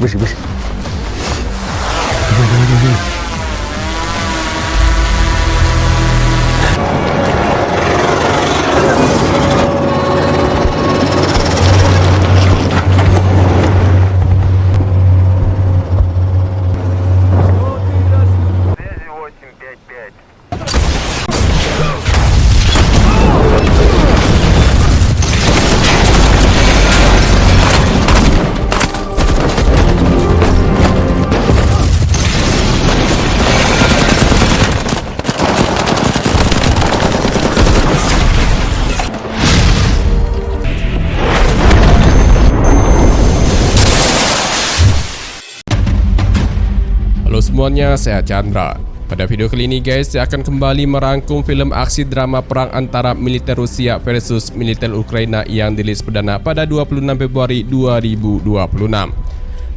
Bersih. Связи 855. Halo semuanya, saya Chandra. Pada video kali ini guys, saya akan kembali merangkum film aksi drama perang antara militer Rusia versus militer Ukraina yang dirilis perdana pada 26 Februari 2026.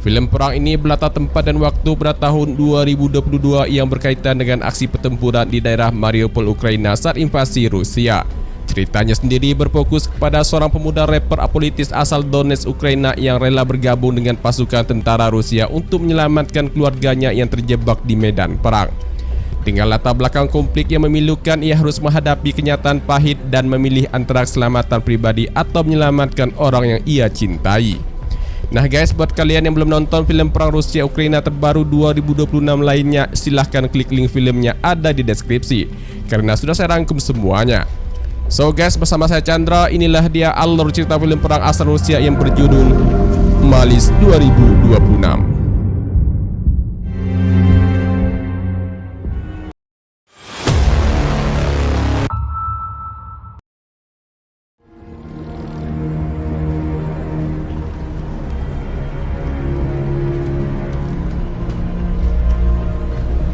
Film perang ini berlatar tempat dan waktu pada tahun 2022 yang berkaitan dengan aksi pertempuran di daerah Mariupol, Ukraina saat invasi Rusia. Ceritanya sendiri berfokus kepada seorang pemuda rapper apolitis asal Donetsk, Ukraina yang rela bergabung dengan pasukan tentara Rusia untuk menyelamatkan keluarganya yang terjebak di medan perang. Dengan latar belakang konflik yang memilukan, ia harus menghadapi kenyataan pahit dan memilih antara keselamatan pribadi atau menyelamatkan orang yang ia cintai. Nah guys, buat kalian yang belum nonton film perang Rusia Ukraina terbaru 2026 lainnya, silahkan klik link filmnya ada di deskripsi, karena sudah saya rangkum semuanya. So guys, bersama saya Chandra, inilah dia alur cerita film perang asal Rusia yang berjudul Malis 2026.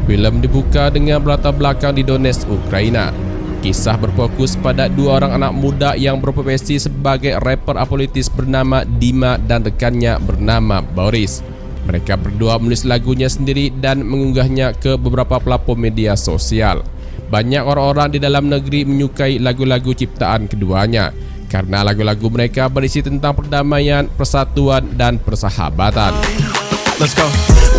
Film dibuka dengan latar belakang di Donetsk, Ukraina. Kisah berfokus pada dua orang anak muda yang berprofesi sebagai rapper apolitis bernama Dima dan rekannya bernama Boris. Mereka berdua menulis lagunya sendiri dan mengunggahnya ke beberapa platform media sosial. Banyak orang-orang di dalam negeri menyukai lagu-lagu ciptaan keduanya karena lagu-lagu mereka berisi tentang perdamaian, persatuan, dan persahabatan. Let's go.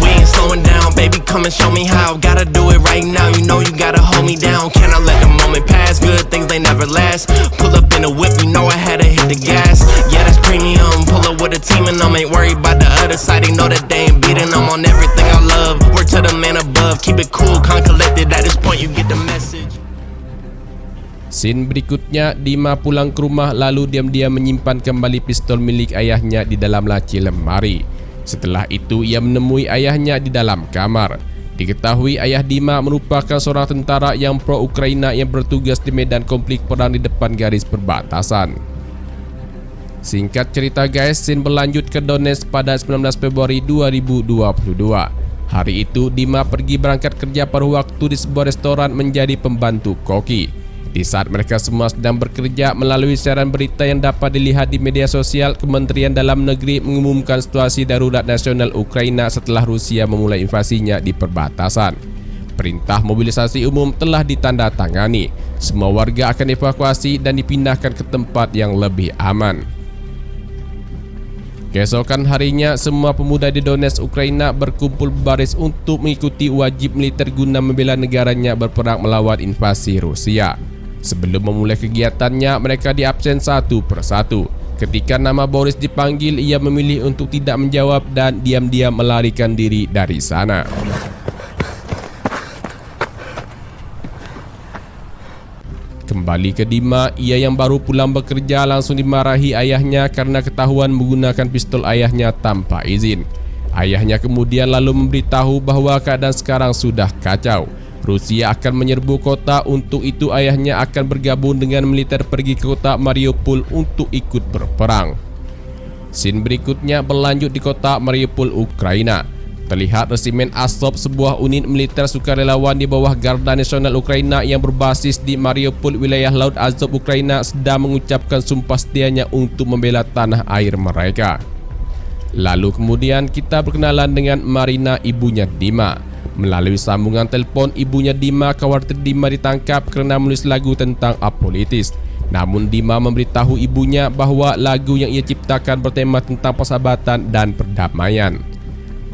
We ain't slowing down, baby. Come and show me how. Gotta do it right now. You know you gotta hold me down. Cannot let the moment pass. Good things they never last. Pull up in a whip, you know I had to hit the gas. Yeah, that's premium. Pull up with a team and ain't worried about the other side. They know that they ain't beating them on everything I love. Word to the man above. Keep it cool, calm, collected. At this point, you get the message. Scene berikutnya, Dima pulang ke rumah lalu diam-diam menyimpan kembali pistol milik ayahnya di dalam laci lemari. Setelah itu ia menemui ayahnya di dalam kamar. Diketahui ayah Dima merupakan seorang tentara yang pro-Ukraina yang bertugas di medan konflik perang di depan garis perbatasan. Singkat cerita guys, scene berlanjut ke Donetsk pada 19 Februari 2022. Hari itu Dima pergi berangkat kerja paruh waktu di sebuah restoran menjadi pembantu koki. Di saat mereka semua sedang bekerja, melalui siaran berita yang dapat dilihat di media sosial, Kementerian Dalam Negeri mengumumkan situasi darurat nasional Ukraina setelah Rusia memulai invasinya di perbatasan. Perintah mobilisasi umum telah ditandatangani. Semua warga akan dievakuasi dan dipindahkan ke tempat yang lebih aman. Keesokan harinya, semua pemuda di Donetsk, Ukraina berkumpul berbaris untuk mengikuti wajib militer guna membela negaranya berperang melawan invasi Rusia. Sebelum memulai kegiatannya, mereka diabsen satu persatu. Ketika nama Boris dipanggil, ia memilih untuk tidak menjawab dan diam-diam melarikan diri dari sana. Kembali ke Dima, ia yang baru pulang bekerja langsung dimarahi ayahnya karena ketahuan menggunakan pistol ayahnya tanpa izin. Ayahnya kemudian lalu memberitahu bahwa keadaan sekarang sudah kacau. Rusia akan menyerbu kota, untuk itu ayahnya akan bergabung dengan militer pergi ke kota Mariupol untuk ikut berperang. Scene berikutnya berlanjut di kota Mariupol, Ukraina. Terlihat resimen Azov, sebuah unit militer sukarelawan di bawah Garda Nasional Ukraina yang berbasis di Mariupol, wilayah Laut Azov, Ukraina, sedang mengucapkan sumpah setianya untuk membela tanah air mereka. Lalu kemudian kita berkenalan dengan Marina, ibunya Dima. Melalui sambungan telepon, ibunya Dima khawatir Dima ditangkap karena menulis lagu tentang apolitis. Namun Dima memberitahu ibunya bahwa lagu yang ia ciptakan bertema tentang persahabatan dan perdamaian.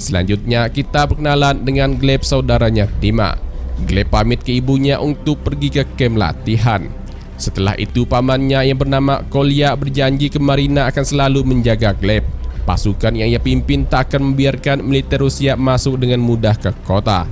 Selanjutnya kita berkenalan dengan Gleb, saudaranya Dima. Gleb pamit ke ibunya untuk pergi ke kamp latihan. Setelah itu pamannya yang bernama Kolya berjanji ke Marina akan selalu menjaga Gleb. Pasukan yang ia pimpin tak akan membiarkan militer Rusia masuk dengan mudah ke kota.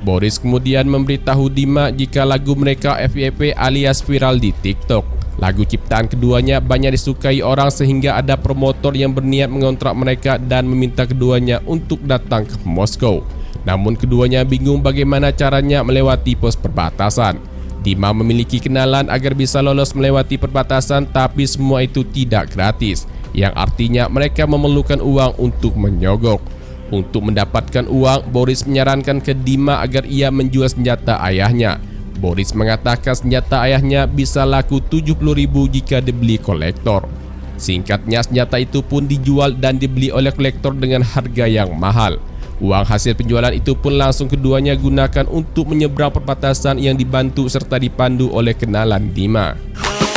Boris kemudian memberitahu Dima jika lagu mereka FYP alias viral di TikTok. Lagu ciptaan keduanya banyak disukai orang sehingga ada promotor yang berniat mengontrak mereka dan meminta keduanya untuk datang ke Moskow. Namun keduanya bingung bagaimana caranya melewati pos perbatasan. Dima memiliki kenalan agar bisa lolos melewati perbatasan, tapi semua itu tidak gratis, yang artinya mereka memerlukan uang untuk menyogok. Untuk mendapatkan uang, Boris menyarankan ke Dima agar ia menjual senjata ayahnya. Boris mengatakan senjata ayahnya bisa laku 70.000 jika dibeli kolektor. Singkatnya, senjata itu pun dijual dan dibeli oleh kolektor dengan harga yang mahal. Uang hasil penjualan itu pun langsung keduanya gunakan untuk menyeberang perbatasan yang dibantu serta dipandu oleh kenalan Dima.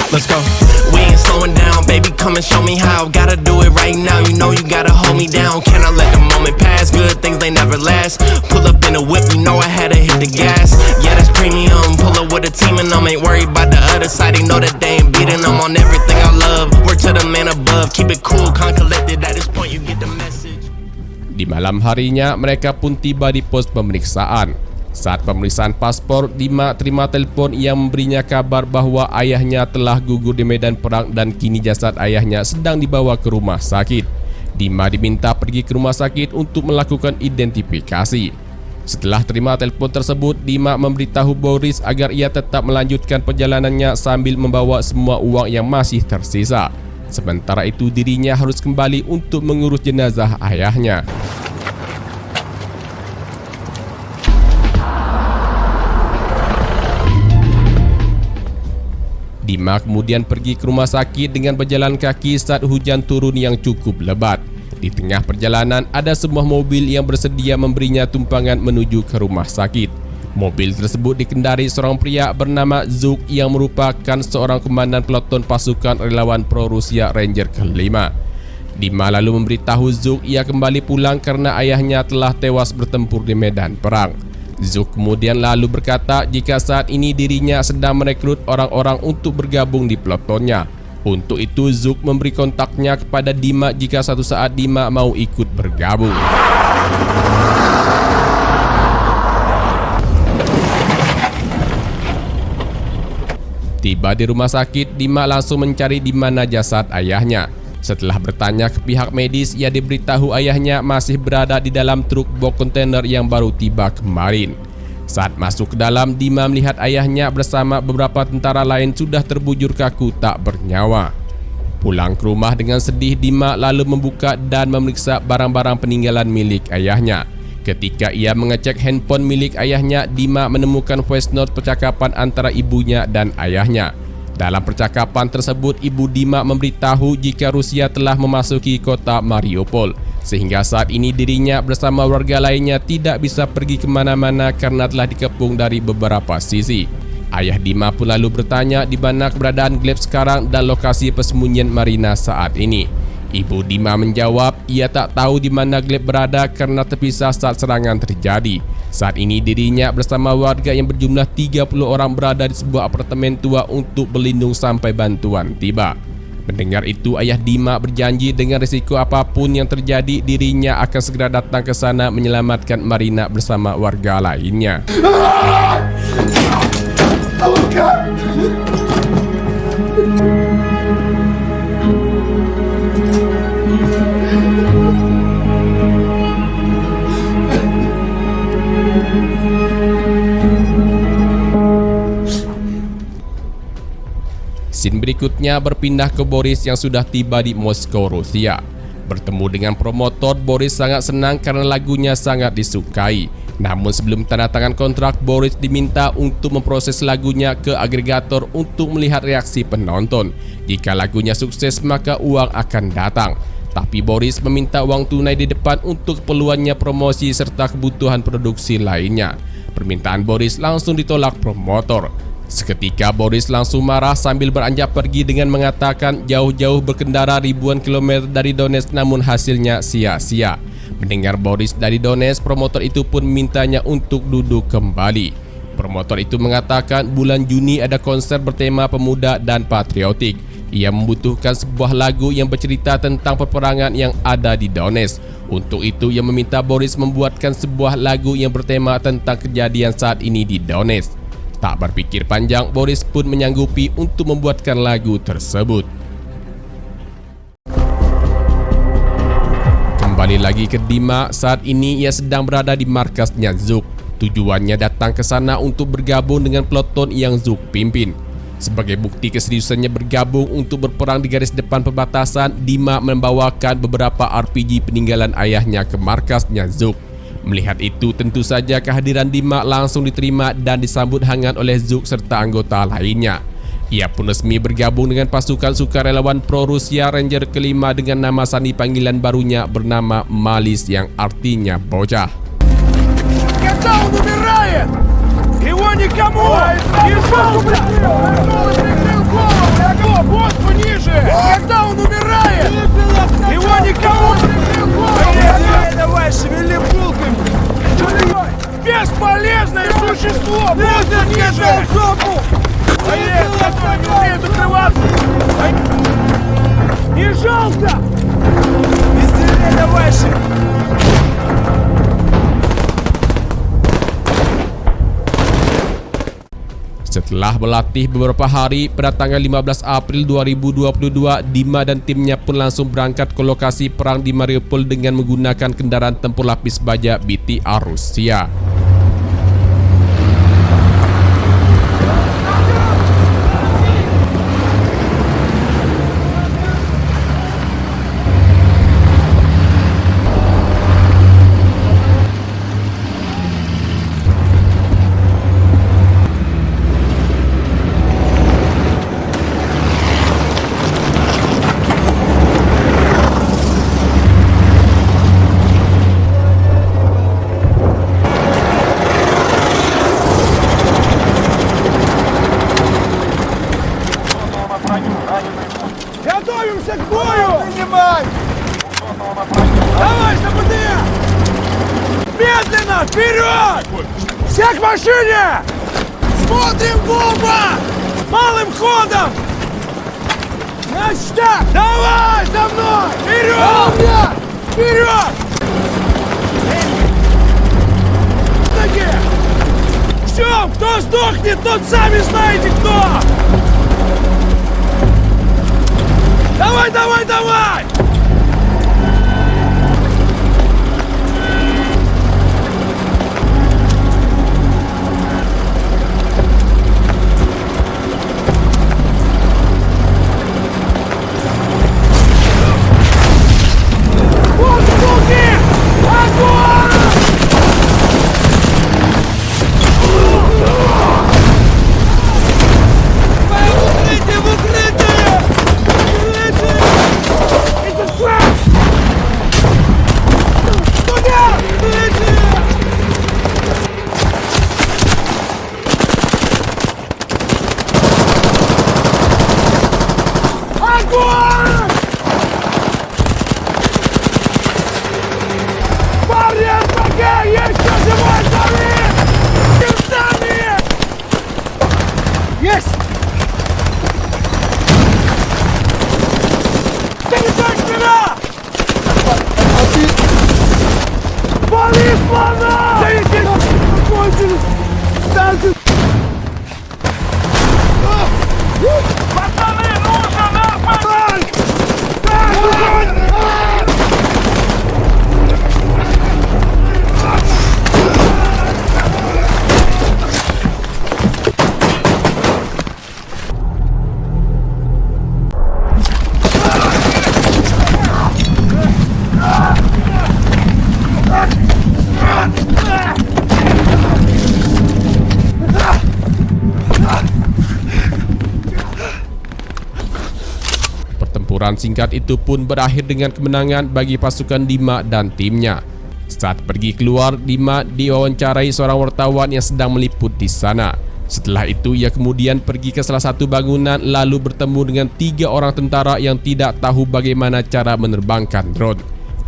Let's go. We ain't slowing down, baby, come and show me how. Gotta do it right now, you know you gotta hold me down. Cannot let the moment pass, good things they never last. Pull up in a whip, you know I had to hit the gas. Yeah, that's premium, pull up with a team and ain't worried about the other side. They know that they ain't beating them on everything I love. Work to the man above, keep it cool, calm, collected. At this point you get the message. Di malam harinya, mereka pun tiba di pos pemeriksaan. Saat pemeriksaan paspor, Dima terima telepon yang memberinya kabar bahwa ayahnya telah gugur di medan perang dan kini jasad ayahnya sedang dibawa ke rumah sakit. Dima diminta pergi ke rumah sakit untuk melakukan identifikasi. Setelah terima telepon tersebut, Dima memberitahu Boris agar ia tetap melanjutkan perjalanannya sambil membawa semua uang yang masih tersisa. Sementara itu dirinya harus kembali untuk mengurus jenazah ayahnya. Dima kemudian pergi ke rumah sakit dengan berjalan kaki saat hujan turun yang cukup lebat. Di tengah perjalanan ada sebuah mobil yang bersedia memberinya tumpangan menuju ke rumah sakit. Mobil tersebut dikendari seorang pria bernama Zuk yang merupakan seorang komandan peloton pasukan relawan pro-Rusia Ranger ke-5. Dima lalu memberitahu Zuk ia kembali pulang karena ayahnya telah tewas bertempur di medan perang. Zuk kemudian lalu berkata jika saat ini dirinya sedang merekrut orang-orang untuk bergabung di pelotonnya. Untuk itu Zuk memberi kontaknya kepada Dima jika suatu saat Dima mau ikut bergabung. Tiba di rumah sakit, Dima langsung mencari di mana jasad ayahnya. Setelah bertanya ke pihak medis, ia diberitahu ayahnya masih berada di dalam truk box kontainer yang baru tiba kemarin. Saat masuk ke dalam, Dima melihat ayahnya bersama beberapa tentara lain sudah terbujur kaku tak bernyawa. Pulang ke rumah dengan sedih, Dima lalu membuka dan memeriksa barang-barang peninggalan milik ayahnya. Ketika ia mengecek handphone milik ayahnya, Dima menemukan voice note percakapan antara ibunya dan ayahnya. Dalam percakapan tersebut, ibu Dima memberitahu jika Rusia telah memasuki kota Mariupol, sehingga saat ini dirinya bersama warga lainnya tidak bisa pergi kemana-mana karena telah dikepung dari beberapa sisi. Ayah Dima pun lalu bertanya di mana keberadaan Gleb sekarang dan lokasi persembunyian Marina saat ini. Ibu Dima menjawab ia tak tahu di mana Gleb berada karena terpisah saat serangan terjadi. Saat ini dirinya bersama warga yang berjumlah 30 orang berada di sebuah apartemen tua untuk berlindung sampai bantuan tiba. Mendengar itu, ayah Dima berjanji dengan risiko apapun yang terjadi dirinya akan segera datang ke sana menyelamatkan Marina bersama warga lainnya. Scene berikutnya berpindah ke Boris yang sudah tiba di Moskow, Rusia. Bertemu dengan promotor, Boris sangat senang karena lagunya sangat disukai. Namun sebelum tanda tangan kontrak, Boris diminta untuk memproses lagunya ke agregator untuk melihat reaksi penonton. Jika lagunya sukses, maka uang akan datang. Tapi Boris meminta uang tunai di depan untuk keperluannya promosi serta kebutuhan produksi lainnya. Permintaan Boris langsung ditolak promotor. Seketika Boris langsung marah sambil beranjak pergi dengan mengatakan jauh-jauh berkendara ribuan kilometer dari Donetsk namun hasilnya sia-sia. Mendengar Boris dari Donetsk, promotor itu pun mintanya untuk duduk kembali. Promotor itu mengatakan bulan Juni ada konser bertema pemuda dan patriotik. Ia membutuhkan sebuah lagu yang bercerita tentang peperangan yang ada di Donetsk. Untuk itu ia meminta Boris membuatkan sebuah lagu yang bertema tentang kejadian saat ini di Donetsk. Tak berpikir panjang, Boris pun menyanggupi untuk membuatkan lagu tersebut. Kembali lagi ke Dima, saat ini ia sedang berada di markasnya Zuk. Tujuannya datang ke sana untuk bergabung dengan peloton yang Zuk pimpin. Sebagai bukti keseriusannya bergabung untuk berperang di garis depan perbatasan, Dima membawakan beberapa RPG peninggalan ayahnya ke markasnya Zuk. Melihat itu, tentu saja kehadiran Dima langsung diterima dan disambut hangat oleh Zuk serta anggota lainnya. Ia pun resmi bergabung dengan pasukan sukarelawan pro-Rusia Ranger kelima dengan nama sandi panggilan barunya bernama Malis yang artinya bocah. Когда он умирает, его никому не жалко. Вот пониже. Когда он умирает, его никому не давай, шевели булками. Бесполезное существо. Вот ниже. Боец, который не умеет укрываться. Не жалко. Веселее давай, Setelah berlatih beberapa hari, pada tanggal 15 April 2022, Dima dan timnya pun langsung berangkat ke lokasi perang di Mariupol dengan menggunakan kendaraan tempur lapis baja BTR Rusia. Готовимся к бою! Принимай! Давай, СПД! Медленно! Вперед! Все к машине! Смотрим в оба! Малым ходом! Значит так! Давай за мной! Вперед! Вперед! Все, кто сдохнет, тот сами знаете кто! Давай, давай, давай! Вот суки! Огонь! В укрытие! Парни, РПГ! Еще живой завис! Киртами! Есть! Передай вчера! Вали с плана! Кончились! Станцию! Пацаны, нужен РПГ! Pertempuran singkat itu pun berakhir dengan kemenangan bagi pasukan Dima dan timnya. Saat pergi keluar, Dima diwawancarai seorang wartawan yang sedang meliput di sana. Setelah itu ia kemudian pergi ke salah satu bangunan lalu bertemu dengan 3 orang tentara yang tidak tahu bagaimana cara menerbangkan drone.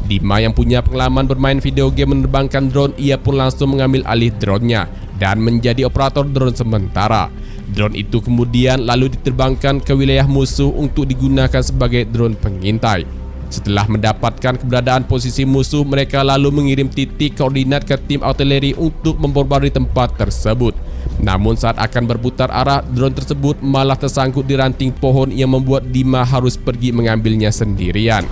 Dima yang punya pengalaman bermain video game menerbangkan drone, ia pun langsung mengambil alih drone-nya dan menjadi operator drone sementara. Drone itu kemudian lalu diterbangkan ke wilayah musuh untuk digunakan sebagai drone pengintai. Setelah mendapatkan keberadaan posisi musuh, mereka lalu mengirim titik koordinat ke tim artileri untuk membombardir tempat tersebut. Namun saat akan berputar arah, drone tersebut malah tersangkut di ranting pohon yang membuat Dima harus pergi mengambilnya sendirian.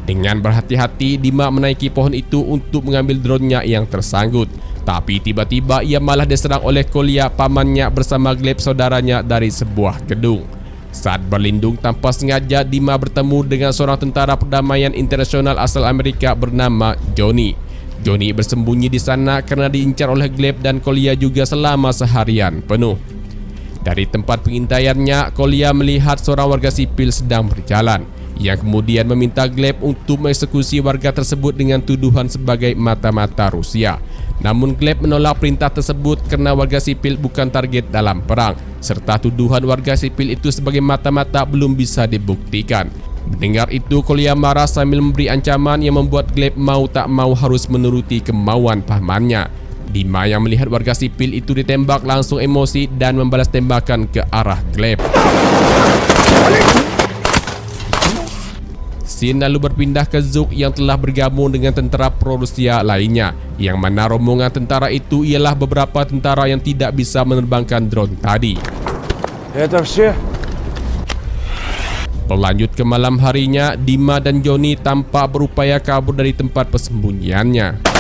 Dengan berhati-hati, Dima menaiki pohon itu untuk mengambil drone-nya yang tersangkut. Tapi tiba-tiba ia malah diserang oleh Kolya, pamannya bersama Gleb, saudaranya dari sebuah gedung. Saat berlindung tanpa sengaja, Dima bertemu dengan seorang tentara perdamaian internasional asal Amerika bernama Johnny. Johnny bersembunyi di sana karena diincar oleh Gleb dan Kolya juga selama seharian penuh. Dari tempat pengintaiannya, Kolya melihat seorang warga sipil sedang berjalan, yang kemudian meminta Gleb untuk mengeksekusi warga tersebut dengan tuduhan sebagai mata-mata Rusia. Namun Gleb menolak perintah tersebut karena warga sipil bukan target dalam perang, serta tuduhan warga sipil itu sebagai mata-mata belum bisa dibuktikan. Mendengar itu, Kolya marah sambil memberi ancaman yang membuat Gleb mau tak mau harus menuruti kemauan pamannya. Dima yang melihat warga sipil itu ditembak langsung emosi dan membalas tembakan ke arah Gleb. Scene lalu berpindah ke Zuk yang telah bergabung dengan tentara pro-Rusia lainnya, yang mana rombongan tentara itu ialah beberapa tentara yang tidak bisa menerbangkan drone tadi. Это все? Berlanjut ke malam harinya, Dima dan Johnny tampak berupaya kabur dari tempat persembunyiannya.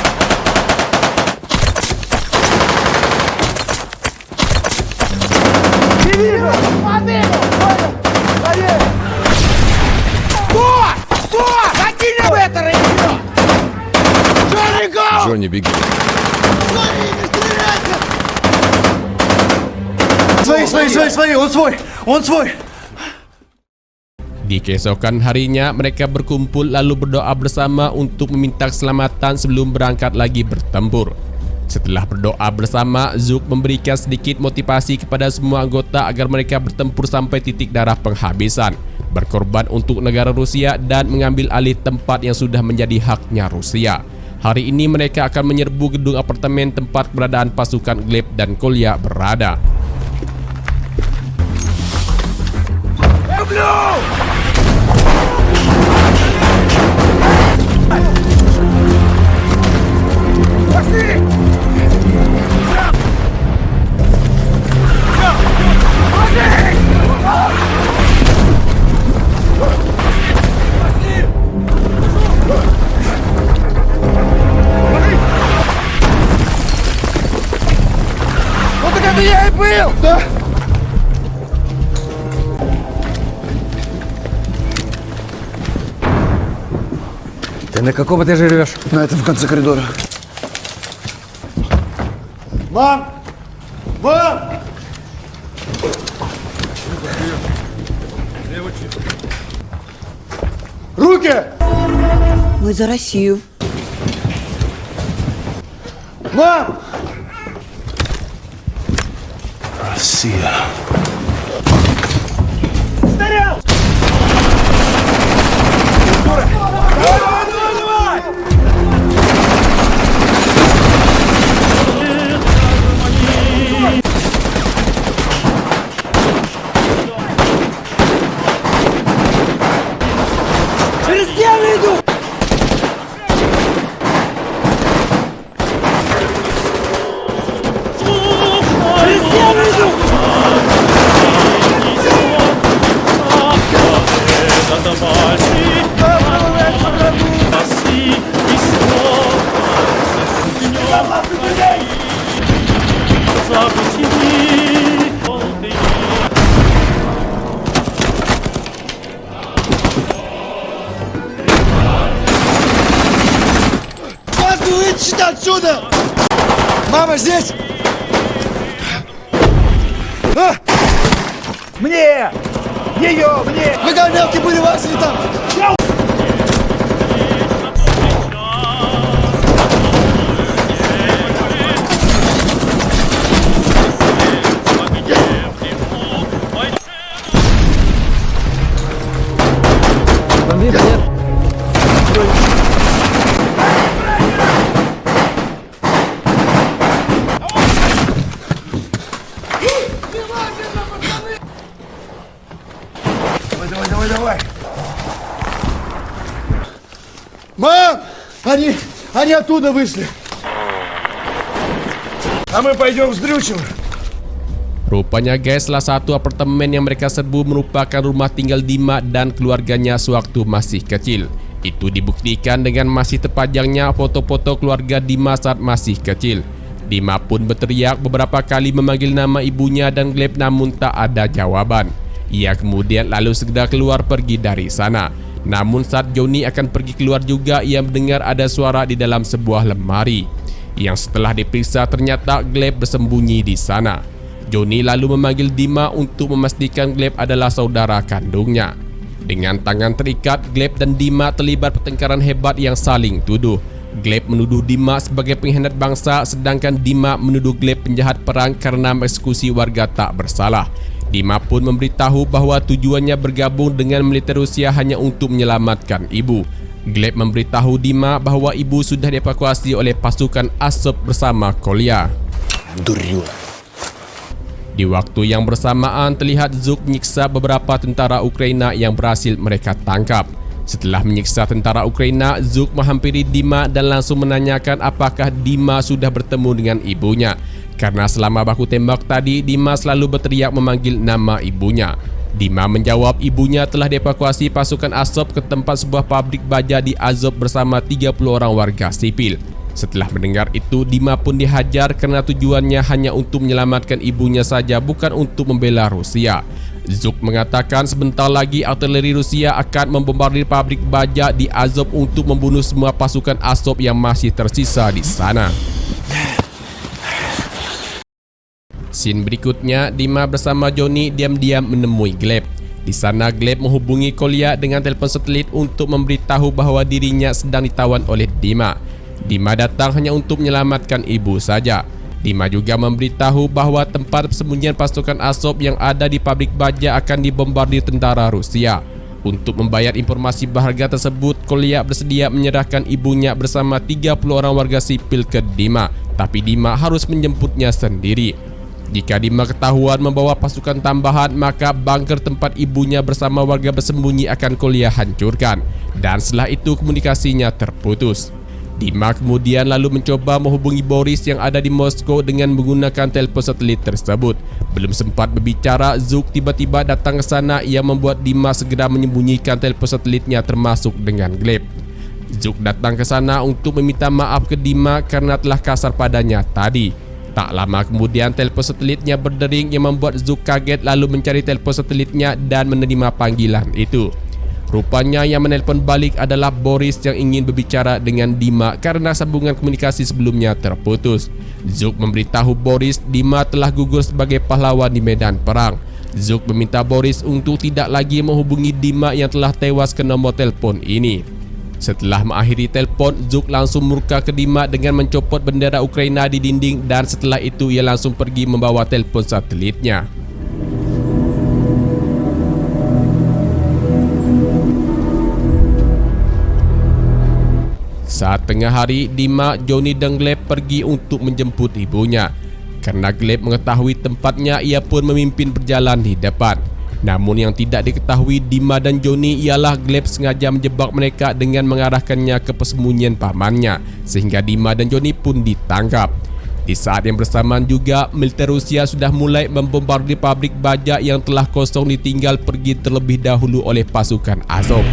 Джонни, беги. Свои, он свой. Di keesokan harinya, mereka berkumpul lalu berdoa bersama untuk meminta keselamatan sebelum berangkat lagi bertempur. Setelah berdoa bersama, Zuk memberikan sedikit motivasi kepada semua anggota agar mereka bertempur sampai titik darah penghabisan, berkorban untuk negara Rusia dan mengambil alih tempat yang sudah menjadi haknya Rusia. Hari ini mereka akan menyerbu gedung apartemen tempat keberadaan pasukan Gleb dan Kolya berada. Вот так это я и был! Да! Ты на каком этаже живешь? На этом в конце коридора. Мам! Мам! Руки! Мы за Россию. Мам! Россия. Стрелял! Давай! Через стену иду! Через стену иду! Вытащите отсюда! Мама здесь! А! Мне! Ее! Мне! Вы говнялки были важны там! Они оттуда вышли. А мы пойдем вздрючим. Rupanya guys, salah satu apartemen yang mereka serbu merupakan rumah tinggal Dima dan keluarganya sewaktu masih kecil. Itu dibuktikan dengan masih terpajangnya foto-foto keluarga Dima saat masih kecil. Dima pun berteriak beberapa kali memanggil nama ibunya dan Gleb namun tak ada jawaban. Ia kemudian lalu segera keluar pergi dari sana. Namun saat Johnny akan pergi keluar juga, ia mendengar ada suara di dalam sebuah lemari. Yang setelah diperiksa ternyata Gleb bersembunyi di sana. Johnny lalu memanggil Dima untuk memastikan Gleb adalah saudara kandungnya. Dengan tangan terikat, Gleb dan Dima terlibat pertengkaran hebat yang saling tuduh. Gleb menuduh Dima sebagai pengkhianat bangsa, sedangkan Dima menuduh Gleb penjahat perang karena mengeksekusi warga tak bersalah. Dima pun memberitahu bahwa tujuannya bergabung dengan militer Rusia hanya untuk menyelamatkan ibu. Gleb memberitahu Dima bahwa ibu sudah dievakuasi oleh pasukan Azov bersama Kolya. Di waktu yang bersamaan terlihat Zuk menyiksa beberapa tentara Ukraina yang berhasil mereka tangkap. Setelah menyiksa tentara Ukraina, Zuk menghampiri Dima dan langsung menanyakan apakah Dima sudah bertemu dengan ibunya. Karena selama baku tembak tadi, Dima selalu berteriak memanggil nama ibunya. Dima menjawab ibunya telah dievakuasi pasukan Azov ke tempat sebuah pabrik baja di Azov bersama 30 orang warga sipil. Setelah mendengar itu, Dima pun dihajar karena tujuannya hanya untuk menyelamatkan ibunya saja, bukan untuk membela Rusia. Zuk mengatakan sebentar lagi artileri Rusia akan membombardir pabrik baja di Azov untuk membunuh semua pasukan Azov yang masih tersisa di sana. Scene berikutnya, Dima bersama Johnny diam-diam menemui Gleb. Di sana Gleb menghubungi Kolya dengan telepon satelit untuk memberitahu bahwa dirinya sedang ditawan oleh Dima. Dima datang hanya untuk menyelamatkan ibu saja. Dima juga memberitahu bahwa tempat persembunyian pasukan Azov yang ada di pabrik baja akan dibombardir tentara Rusia. Untuk membayar informasi berharga tersebut, Kolya bersedia menyerahkan ibunya bersama 30 orang warga sipil ke Dima, tapi Dima harus menjemputnya sendiri. Jika Dima ketahuan membawa pasukan tambahan, maka bunker tempat ibunya bersama warga bersembunyi akan Kolya hancurkan, dan setelah itu komunikasinya terputus. Dima kemudian lalu mencoba menghubungi Boris yang ada di Moskow dengan menggunakan telepon satelit tersebut. Belum sempat berbicara, Zuk tiba-tiba datang ke sana yang membuat Dima segera menyembunyikan telepon satelitnya termasuk dengan Gleb. Zuk datang ke sana untuk meminta maaf ke Dima karena telah kasar padanya tadi. Tak lama kemudian telepon satelitnya berdering yang membuat Zuk kaget lalu mencari telepon satelitnya dan menerima panggilan itu. Rupanya yang menelpon balik adalah Boris yang ingin berbicara dengan Dima karena sambungan komunikasi sebelumnya terputus. Zuk memberitahu Boris Dima telah gugur sebagai pahlawan di medan perang. Zuk meminta Boris untuk tidak lagi menghubungi Dima yang telah tewas ke nomor telepon ini. Setelah mengakhiri telepon, Zuk langsung murka ke Dima dengan mencopot bendera Ukraina di dinding dan setelah itu ia langsung pergi membawa telepon satelitnya. Saat tengah hari, Dima, Johnny dan Gleb pergi untuk menjemput ibunya. Karena Gleb mengetahui tempatnya, ia pun memimpin berjalan di depan. Namun yang tidak diketahui Dima dan Johnny ialah Gleb sengaja menjebak mereka dengan mengarahkannya ke persembunyian pamannya, sehingga Dima dan Johnny pun ditangkap. Di saat yang bersamaan juga, militer Rusia sudah mulai membombardir pabrik baja yang telah kosong ditinggal pergi terlebih dahulu oleh pasukan Azov.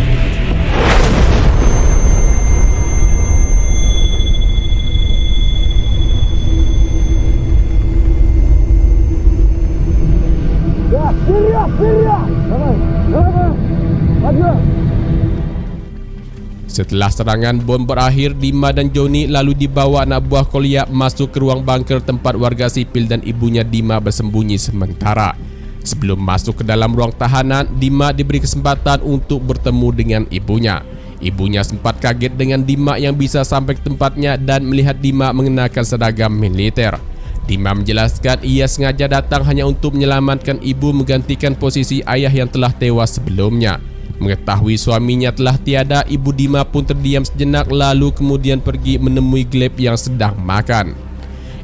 Setelah serangan bom berakhir, Dima dan Johnny lalu dibawa anak buah Kolya masuk ke ruang bunker tempat warga sipil dan ibunya Dima bersembunyi sementara. Sebelum masuk ke dalam ruang tahanan, Dima diberi kesempatan untuk bertemu dengan ibunya. Ibunya sempat kaget dengan Dima yang bisa sampai ke tempatnya dan melihat Dima mengenakan seragam militer. Dima menjelaskan ia sengaja datang hanya untuk menyelamatkan ibu menggantikan posisi ayah yang telah tewas sebelumnya. Mengetahui suaminya telah tiada, ibu Dima pun terdiam sejenak lalu kemudian pergi menemui Gleb yang sedang makan.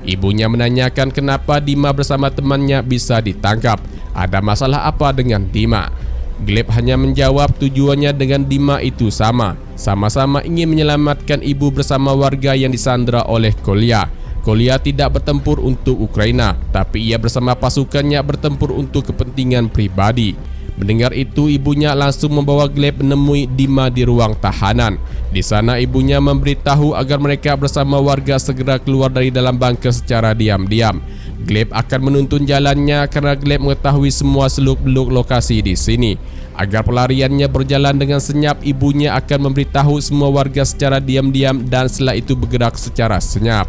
Ibunya menanyakan kenapa Dima bersama temannya bisa ditangkap. Ada masalah apa dengan Dima? Gleb hanya menjawab tujuannya dengan Dima itu sama. sama-sama ingin menyelamatkan ibu bersama warga yang disandra oleh Kolya. Kolya tidak bertempur untuk Ukraina, tapi ia bersama pasukannya bertempur untuk kepentingan pribadi. Mendengar itu, ibunya langsung membawa Gleb menemui Dima di ruang tahanan. Di sana ibunya memberitahu agar mereka bersama warga segera keluar dari dalam bunker secara diam-diam. Gleb akan menuntun jalannya karena Gleb mengetahui semua seluk-beluk lokasi di sini. Agar pelariannya berjalan dengan senyap, ibunya akan memberitahu semua warga secara diam-diam dan setelah itu bergerak secara senyap.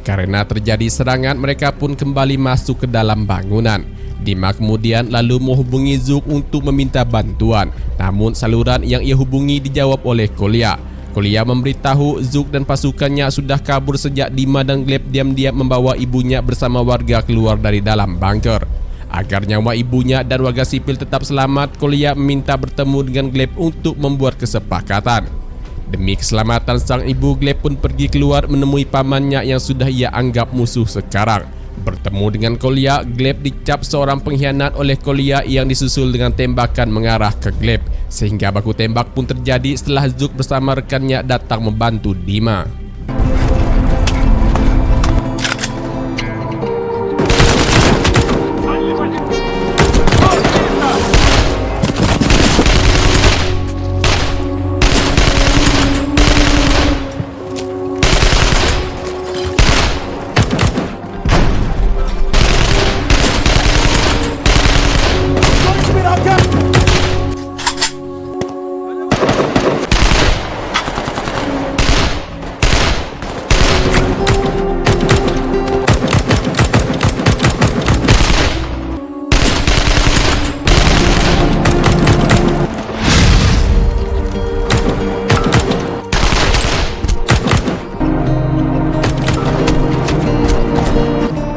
Karena terjadi serangan, mereka pun kembali masuk ke dalam bangunan. Dima kemudian lalu menghubungi Zuk untuk meminta bantuan. Namun saluran yang ia hubungi dijawab oleh Kolya. Kolya memberitahu Zuk dan pasukannya sudah kabur sejak Dima dan Gleb diam-diam membawa ibunya bersama warga keluar dari dalam bunker. Agar nyawa ibunya dan warga sipil tetap selamat, Kolya meminta bertemu dengan Gleb untuk membuat kesepakatan. Demi keselamatan sang ibu, Gleb pun pergi keluar menemui pamannya yang sudah ia anggap musuh sekarang. Bertemu dengan Kolya, Gleb dicap seorang pengkhianat oleh Kolya yang disusul dengan tembakan mengarah ke Gleb. Sehingga baku tembak pun terjadi setelah Zuk bersama rekannya datang membantu Dima.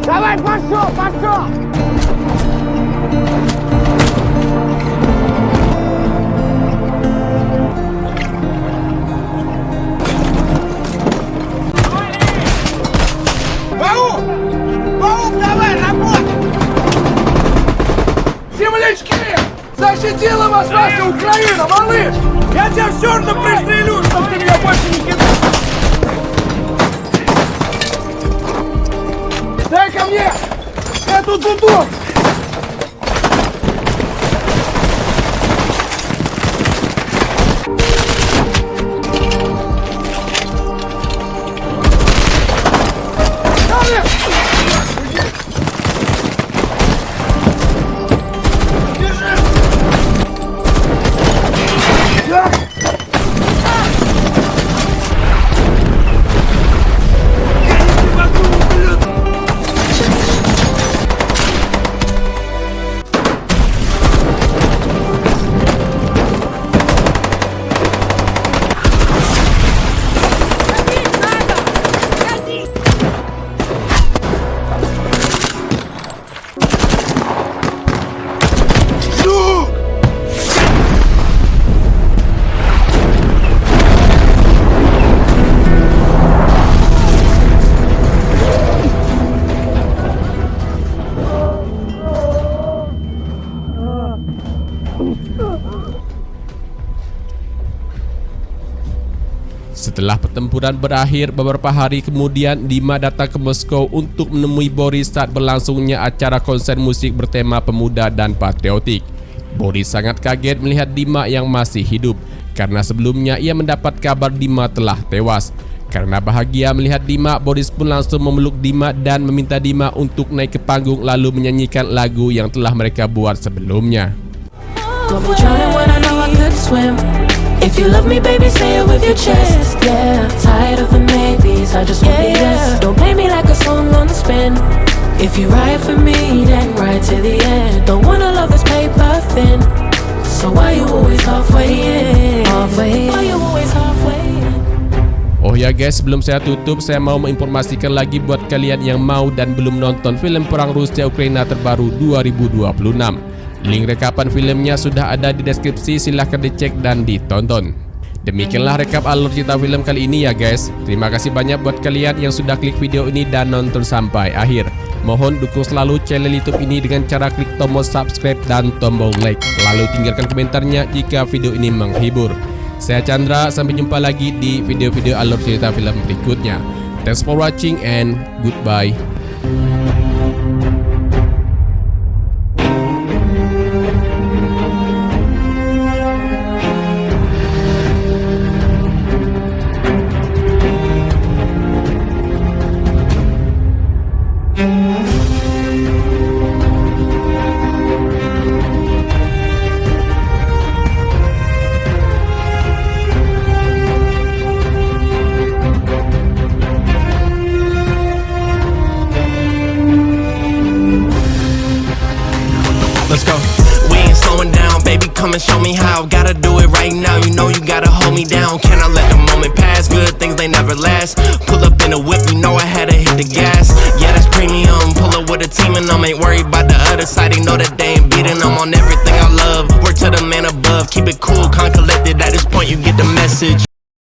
Давай, пошел, пошел! Паук! Паук, давай, работай! Землячки! Защитила вас наша Украина, малыш! Я тебя все равно пристрелю, чтоб ты меня больше не кидал! Дай ко мне эту дуду! Setelah pertempuran berakhir, beberapa hari kemudian Dima datang ke Moskow untuk menemui Boris saat berlangsungnya acara konser musik bertema pemuda dan patriotik. Boris sangat kaget melihat Dima yang masih hidup, karena sebelumnya ia mendapat kabar Dima telah tewas. Karena bahagia melihat Dima, Boris pun langsung memeluk Dima dan meminta Dima untuk naik ke panggung lalu menyanyikan lagu yang telah mereka buat sebelumnya. Don't be drowning when I know I could swim. If you love me, baby, say it with your chest. Yeah, tired of the maybes, I just want the yes. Don't play me like a song on the spin. If you ride for me, then ride to the end. Don't wanna love this paper thin. So why you always halfway in? Halfway in. Why you always halfway in? Oh ya guys, sebelum saya tutup, saya mau menginformasikan lagi buat kalian yang mau dan belum nonton film perang Rusia Ukraina terbaru 2026. Link rekapan filmnya sudah ada di deskripsi, silahkan dicek dan ditonton. Demikianlah rekap alur cerita film kali ini ya guys. Terima kasih banyak buat kalian yang sudah klik video ini dan nonton sampai akhir. Mohon dukung selalu channel YouTube ini dengan cara klik tombol subscribe dan tombol like. Lalu tinggalkan komentarnya jika video ini menghibur. Saya Chandra, sampai jumpa lagi di video-video alur cerita film berikutnya. Thanks for watching and goodbye. Let's go. We ain't slowing down, baby, come and show me how. Gotta do it right now, you know you gotta hold me down. Cannot let the moment pass, good things they never last. Pull up in a whip, you know I had to hit the gas. Yeah, that's premium, pull up with a team and ain't worried about the other side. They know that they ain't beating, I'm on everything I love. Work to the man above, keep it cool, calm, collected. At this point you get the message.